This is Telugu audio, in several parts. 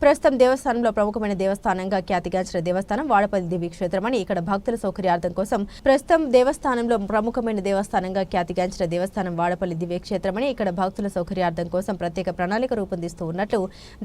ప్రస్తుతం దేవస్థానంలో ప్రముఖమైన దేవస్థానంగా ఖ్యాతిగాంచిన దేవస్థానం వాడపల్లి దివ్యక్షేత్రమని ఇక్కడ భక్తుల సౌకర్యార్థం కోసం ప్రస్తుతం దేవస్థానంలో ప్రముఖమైన దేవస్థానంగా ఖ్యాతిగాంచిన దేవస్థానం వాడపల్లి దివ్యక్షేత్రమని ఇక్కడ భక్తుల సౌకర్యార్థం కోసం ప్రత్యేక ప్రణాళిక రూపొందిస్తూ ఉన్నట్లు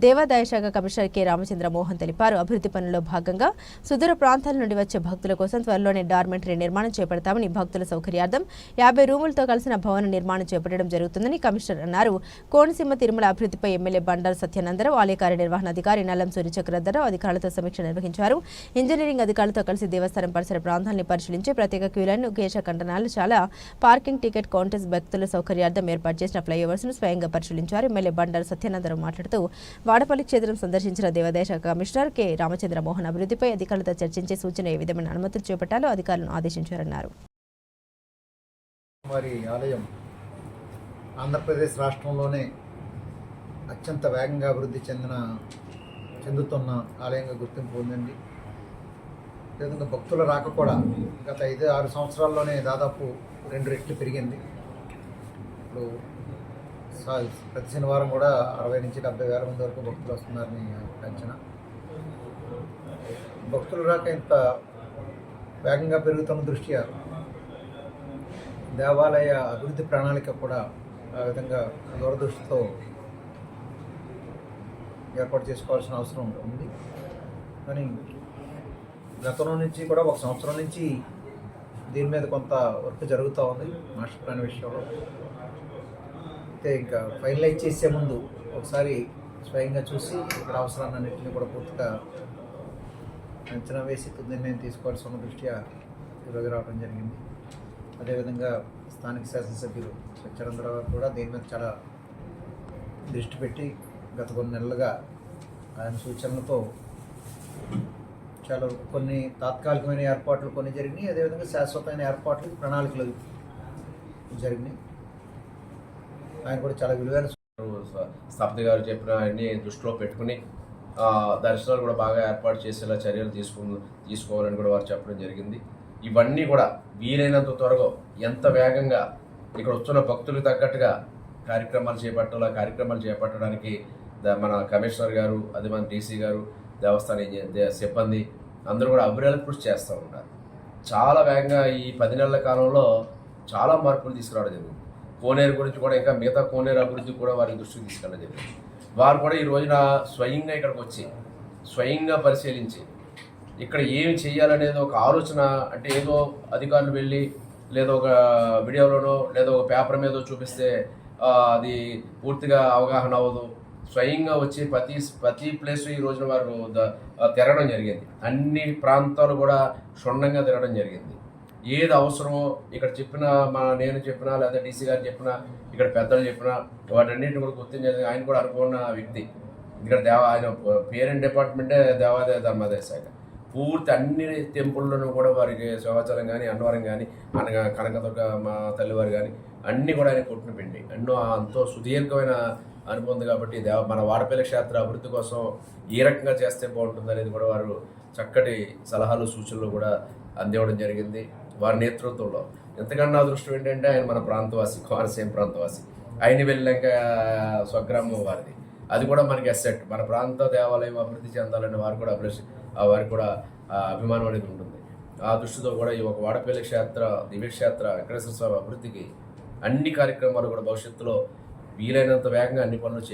దేవాదాయ శాఖ కమిషనర్ కె రామచంద్ర మోహన్ తెలిపారు. అభివృద్ధి పనుల్లో భాగంగా సుదూర ప్రాంతాల నుండి వచ్చే భక్తుల కోసం త్వరలోనే డార్మెంటరీ నిర్మాణం చేపడతామని, భక్తుల సౌకర్యార్థం 50 రూములతో కలిసిన భవన నిర్మాణం చేపట్టడం జరుగుతుందని కమిషనర్ అన్నారు. కోనసీమ తిరుమల అభివృద్ధిపై ఎమ్మెల్యే బండారు సత్యానందరావు, ఆలయ కార్యనిర్వహణ అధికారి నల్లం సూర్యచక్రధరరావు అధికారులతో సమీక్ష నిర్వహించారు. ఇంజనీరింగ్ అధికారులతో కలిసి దేవస్థానం పరిసర ప్రాంతాలను పరిశీలించి ప్రత్యేక క్యూలైన్, కేశఖండనాలు, చాలా పార్కింగ్, టికెట్ కౌంటర్స్, భక్తుల సౌకర్యార్థం ఏర్పాటు చేసిన ఫ్లైఓవర్స్ ను స్వయంగా పరిశీలించారు. ఎమ్మెల్యే బండారు సత్యానందరావు మాట్లాడుతూ వాడపల్లి క్షేత్రం సందర్శించిన దేవాదాయ శాఖ కమిషనర్ కె రామచంద్ర మోహన్ అభివృద్ధిపై అధికారులతో చర్చించి సూచన ఏ విధమైన అనుమతులు చేపట్టాలో అధికారులను ఆదేశించారన్నారు. ఆంధ్రప్రదేశ్ రాష్ట్రంలోనే అత్యంత వేగంగా అభివృద్ధి చెందుతున్న ఆలయంగా గుర్తింపు పొందింది. అదేవిధంగా భక్తుల రాక కూడా గత 5-6 సంవత్సరాల్లోనే దాదాపు 2 రెట్లు పెరిగింది. ఇప్పుడు ప్రతి శనివారం కూడా 60 నుంచి 70 వేల మంది వరకు భక్తులు వస్తున్నారని అంచనా. భక్తుల రాక ఇంత వేగంగా పెరుగుతున్న దృష్ట్యా దేవాలయ అభివృద్ధి ప్రణాళిక కూడా ఆ విధంగా దూరదృష్టితో ఏర్పాటు చేసుకోవాల్సిన అవసరం ఉంది. కానీ గతంలో నుంచి కూడా 1 సంవత్సరం నుంచి దీని మీద కొంత వర్క్ జరుగుతూ ఉంది మాస్టర్ ప్లాన్ విషయంలో. అయితే ఇంకా ఫైనలైజ్ చేసే ముందు ఒకసారి స్వయంగా చూసి ఇక్కడ అవసరాలన్నింటినీ కూడా పూర్తిగా అంచనా వేసి నిర్ణయం తీసుకోవాల్సి ఉన్న దృష్ట్యా ఈరోజు రావడం జరిగింది. అదేవిధంగా స్థానిక శాసనసభ్యులు సత్యానందరావు గారు కూడా దీని మీద చాలా దృష్టి పెట్టి గత కొన్ని నెలలుగా ఆయన సూచనలతో చాలా కొన్ని తాత్కాలికమైన ఏర్పాట్లు కొన్ని జరిగినాయి. అదేవిధంగా శాశ్వతమైన ఏర్పాట్లకి ప్రణాళికలు జరిగినాయి. ఆయన కూడా చాలా విలువైన స్థపతి గారు చెప్పిన అన్ని దృష్టిలో పెట్టుకుని దర్శనాలు కూడా బాగా ఏర్పాటు చేసేలా చర్యలు తీసుకోవాలని కూడా వారు చెప్పడం జరిగింది. ఇవన్నీ కూడా వీలైనంత త్వరగా ఎంత వేగంగా ఇక్కడ వస్తున్న భక్తులకు తగ్గట్టుగా కార్యక్రమాలు చేపట్టడానికి మన కమిషనర్ గారు, అదే మన డీసీ గారు, దేవస్థాన సిబ్బంది అందరూ కూడా అభివృద్ధి కృషి చేస్తూ ఉన్నారు. చాలా వేగంగా ఈ 10 నెలల కాలంలో చాలా మార్పులు తీసుకురావడం జరిగింది. కోనేరు గురించి కూడా ఇంకా మిగతా కోనేరు అభివృద్ధి కూడా వారి దృష్టికి తీసుకెళ్ళడం జరిగింది. వారు కూడా ఈ రోజున స్వయంగా ఇక్కడికి వచ్చి స్వయంగా పరిశీలించి ఇక్కడ ఏమి చేయాలనేది ఒక ఆలోచన, అంటే ఏదో అధికారులు వెళ్ళి లేదా ఒక వీడియోలోనో లేదా ఒక పేపర్ మీద చూపిస్తే అది పూర్తిగా అవగాహన అవ్వదు. స్వయంగా వచ్చి ప్రతి ప్లేస్ ఈ రోజున వారు తిరగడం జరిగింది. అన్ని ప్రాంతాలు కూడా క్షుణ్ణంగా తిరగడం జరిగింది. ఏది అవసరమో ఇక్కడ చెప్పినా, నేను చెప్పినా లేదా డీసీ గారు చెప్పినా, ఇక్కడ పెద్దలు చెప్పినా వాటన్నిటిని కూడా గుర్తించేది. ఆయన కూడా అనుకున్న వ్యక్తి. ఇక్కడ ఆయన పేరెంట్ డిపార్ట్మెంటే దేవాదాయ ధర్మాదాయ శాఖ. పూర్తి అన్ని టెంపుల్లోనూ కూడా వారికి శివాచలం కానీ, అన్నవరం కానీ, కనకదుర్గ మా తల్లివారు కానీ అన్నీ కూడా ఆయన కొట్టిన పిండి. ఎంతో సుదీర్ఘమైన అనుభవం ఉంది. కాబట్టి మన వాడపల్లి క్షేత్ర అభివృద్ధి కోసం ఏ రకంగా చేస్తే బాగుంటుంది అనేది కూడా వారు చక్కటి సలహాలు, సూచనలు కూడా అందివ్వడం జరిగింది. వారి నేతృత్వంలో ఎంతకన్నా అదృష్టం ఏంటంటే ఆయన మన ప్రాంతవాసి, కోనసీమ ప్రాంతవాసి. ఆయన వెళ్ళాక స్వగ్రామం వారిది. అది కూడా మనకి అసెట్. మన ప్రాంత దేవాలయం అభివృద్ధి చెందాలని వారికి కూడా అభిమానం అనేది ఉంటుంది. ఆ దృష్టితో కూడా ఈ ఒక వాడపల్లి దివ్యక్షేత్ర వెంకటేశ్వర స్వామి అభివృద్ధికి అన్ని కార్యక్రమాలు కూడా భవిష్యత్తులో వీలైనంత వేగంగా అన్ని పనులు